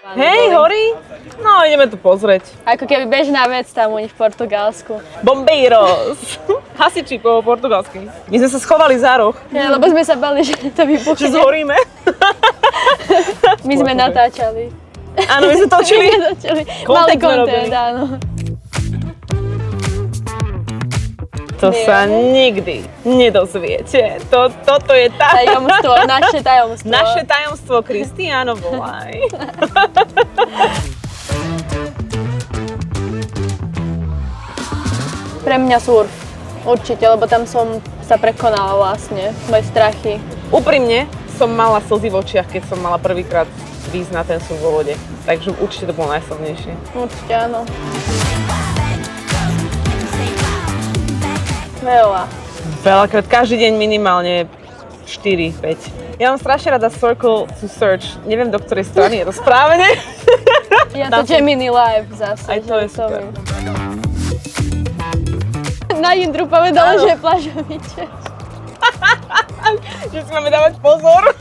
Hej, horí? No, ideme tu pozrieť. Ako keby bežná vec tam u nich v Portugalsku. Bombeiros. Hasiči po portugalsky. My sme sa schovali za roh. Ja, lebo sme sa bali, že to vybuchne. Že zhoríme. My sme natáčali. Áno, my sme točili. Mali Content sme robili. content, áno. To sa nikdy nedozviete. Toto je tá... Tajomstvo, naše tajomstvo. Naše tajomstvo, Kristiáno, volaj. Pre mňa surf. Určite, lebo tam som sa prekonala vlastne. Moje strachy. Úprimne som mala slzy v očiach, keď som mala prvýkrát výjsť na ten surf vo vode. Takže určite to bolo najsilnejšie. Určite áno. Veľa. Veľakrát, každý deň minimálne 4-5. Ja mám strašne rada Circle to Search. Neviem, do ktorej strany je to správne. Ja to Gemini Live zase. Aj to je super. Na Jindru povedala, že je plážoviče. Že si máme dávať pozor.